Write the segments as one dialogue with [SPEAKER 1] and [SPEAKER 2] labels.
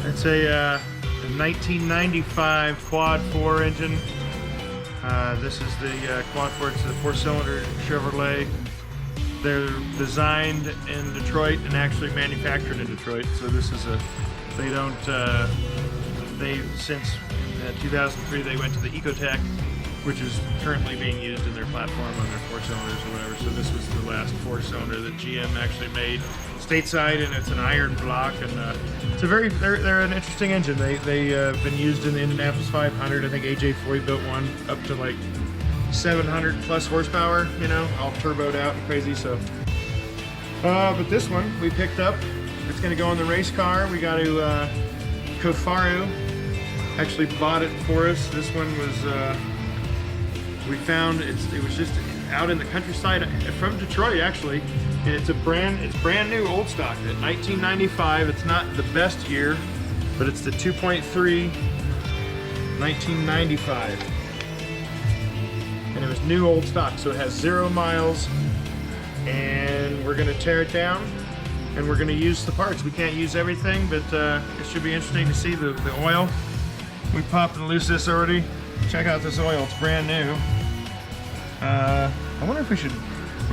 [SPEAKER 1] It's a 1995 Quad 4 engine. This is the Quad 4. It's a 4-cylinder Chevrolet. They're designed in Detroit and actually manufactured in Detroit. So this is since 2003 they went to the Ecotec, which is currently being used in their platform on their 4-cylinders or whatever. So this was the last 4-cylinder that GM actually made stateside, and it's an iron block, and it's a they're an interesting engine. They've been used in the Indianapolis 500. I think AJ Foy built one up to like 700 plus horsepower, you know, all turboed out and crazy. So, but this one we picked up. It's going to go in the race car. We got to Kofaru actually bought it for us. This one was we found it was just out in the countryside from Detroit actually, and it's brand new old stock. At 1995, it's not the best year, but it's the 2.3 1995, and it was new old stock, so it has 0 miles. And we're gonna tear it down, and we're gonna use the parts. We can't use everything, but it should be interesting to see the oil. We popped and loose this already. Check out this oil, it's brand new. I wonder if we're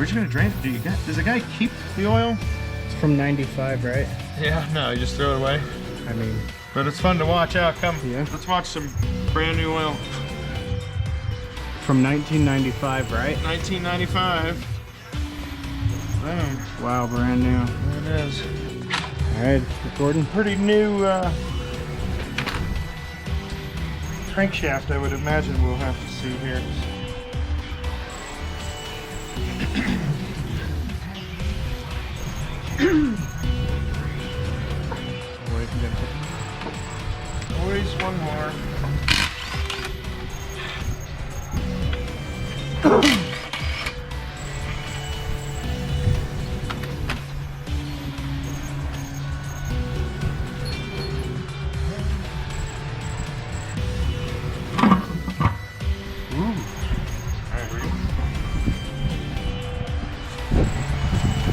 [SPEAKER 1] just gonna drain it. Does the guy keep the oil?
[SPEAKER 2] It's from 95, right?
[SPEAKER 1] Yeah, no, you just throw it away.
[SPEAKER 2] I mean,
[SPEAKER 1] but it's fun to watch out. Come,
[SPEAKER 2] yeah.
[SPEAKER 1] Let's watch some brand new oil.
[SPEAKER 2] From 1995, right?
[SPEAKER 1] 1995. Boom.
[SPEAKER 2] Wow, brand new.
[SPEAKER 1] There it is.
[SPEAKER 2] All right, recording.
[SPEAKER 1] Pretty new crankshaft, I would imagine we'll have to see here. Always one more.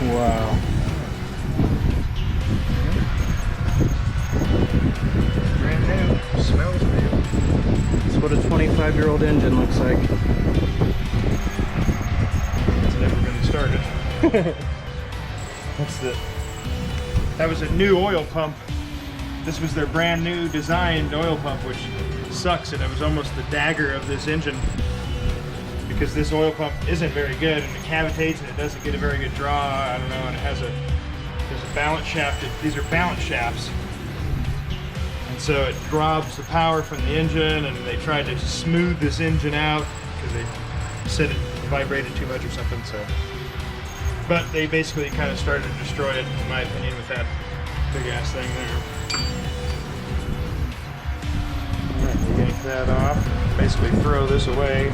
[SPEAKER 2] Wow.
[SPEAKER 1] Brand new. Smells new.
[SPEAKER 2] That's what a 25-year-old engine looks like.
[SPEAKER 1] It's never been started. That was a new oil pump. This was their brand new designed oil pump, which sucks, and it was almost the dagger of this engine, because this oil pump isn't very good, and it cavitates and it doesn't get a very good draw. I don't know, and it has there's a balance shaft. These are balance shafts, and so it robs the power from the engine, and they tried to smooth this engine out because they said it vibrated too much or something. So, but they basically kind of started to destroy it, in my opinion, with that big ass thing there. All right, we yank that off. Basically throw this away.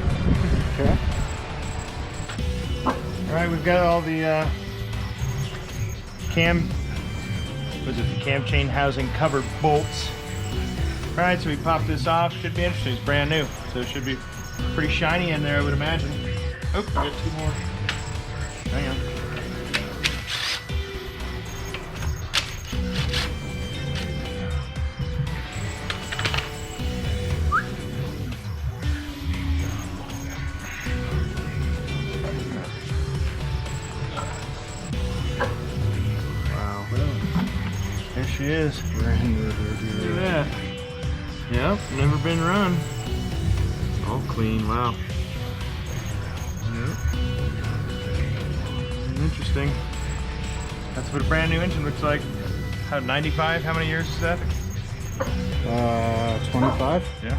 [SPEAKER 2] Okay.
[SPEAKER 1] All right, we've got all the cam chain housing cover bolts. All right, so we pop this off. Should be interesting. It's brand new, so it should be pretty shiny in there, I would imagine. Oh, we got 2 more. Hang on. There she is.
[SPEAKER 2] Brand new.
[SPEAKER 1] Look at that. Yep, never been run. All clean, wow. Yep. Interesting. That's what a brand new engine looks like. How, 95? How many years is that?
[SPEAKER 2] 25?
[SPEAKER 1] Yeah.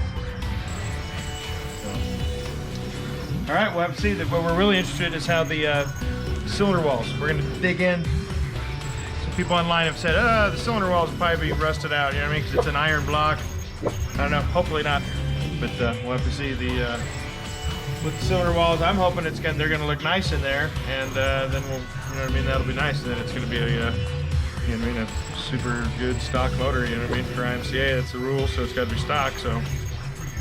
[SPEAKER 1] All right, we'll have to see that. What we're really interested in is how the cylinder walls. We're going to dig in. People online have said, the cylinder walls will probably be rusted out, you know what I mean? Because it's an iron block. I don't know, hopefully not. But we'll have to see with the cylinder walls. I'm hoping they're going to look nice in there, and then we'll, you know what I mean, that'll be nice. And then it's going to be you know what I mean, a super good stock motor, you know what I mean, for IMCA. That's the rule, so it's got to be stock. So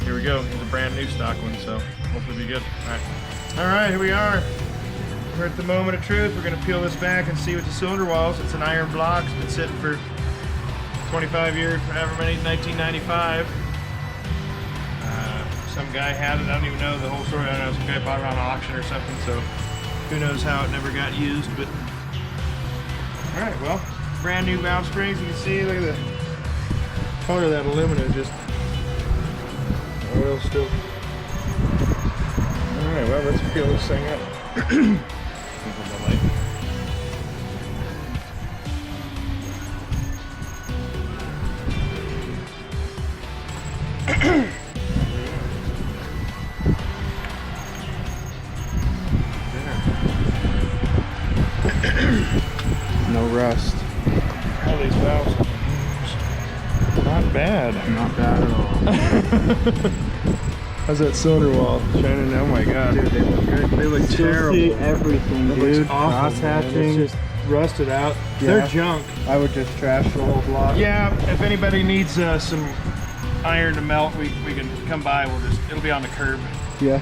[SPEAKER 1] here we go. It's a brand new stock one, so hopefully it'll be good. All right, here we are. We're at the moment of truth. We're going to peel this back and see what the cylinder walls. It's an iron block. It's been sitting for 25 years, however many, 1995. Some guy had it, I don't even know the whole story. I don't know, some guy bought it on auction or something, so who knows how it never got used, but. All right, well, brand new valve springs. You can see, look at the color of that aluminum, just oil still. All right, well, let's peel this thing up.
[SPEAKER 2] No rust.
[SPEAKER 1] All these valves, not bad.
[SPEAKER 2] Not bad at all.
[SPEAKER 1] How's that cylinder wall shining? Oh my god.
[SPEAKER 2] Dude, they look good.
[SPEAKER 1] They look
[SPEAKER 2] Still
[SPEAKER 1] terrible.
[SPEAKER 2] see everything,
[SPEAKER 1] That
[SPEAKER 2] dude.
[SPEAKER 1] looks awful,
[SPEAKER 2] Cross
[SPEAKER 1] man.
[SPEAKER 2] hatching.
[SPEAKER 1] It's just rusted out.
[SPEAKER 2] Yeah.
[SPEAKER 1] They're junk.
[SPEAKER 2] I would just trash the whole block.
[SPEAKER 1] Yeah, if anybody needs some iron to melt, we can come by. It'll be on the curb.
[SPEAKER 2] Yeah.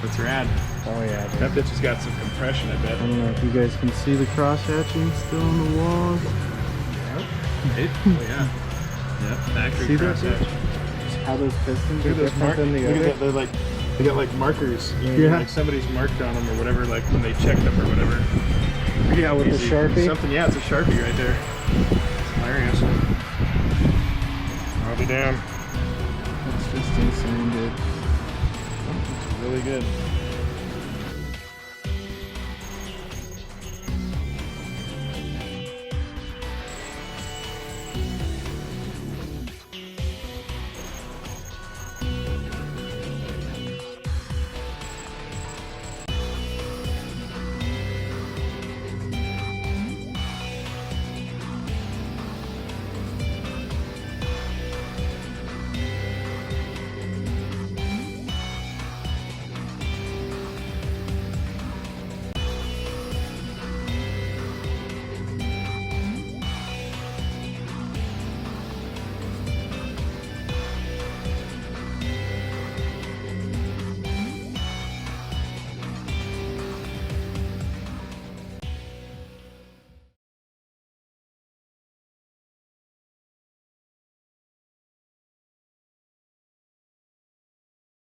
[SPEAKER 1] That's rad.
[SPEAKER 2] Oh yeah, dude.
[SPEAKER 1] That bitch has got some compression, I bet.
[SPEAKER 2] I don't know if you guys can see the cross hatching still on the walls.
[SPEAKER 1] Oh yeah. Yep, factory
[SPEAKER 2] See that,
[SPEAKER 1] crosshatch.
[SPEAKER 2] dude? How those pistons
[SPEAKER 1] Look
[SPEAKER 2] are
[SPEAKER 1] at those
[SPEAKER 2] different than the
[SPEAKER 1] look at
[SPEAKER 2] other.
[SPEAKER 1] that, they're like, they got like markers. You know,
[SPEAKER 2] Yeah.
[SPEAKER 1] like somebody's marked on them or whatever, like when they checked them or whatever.
[SPEAKER 2] Yeah, with the
[SPEAKER 1] Easy.
[SPEAKER 2] Sharpie.
[SPEAKER 1] Something, yeah, it's a Sharpie right there. It's hilarious. I'll be down.
[SPEAKER 2] That's just insane, dude.
[SPEAKER 1] It's really good.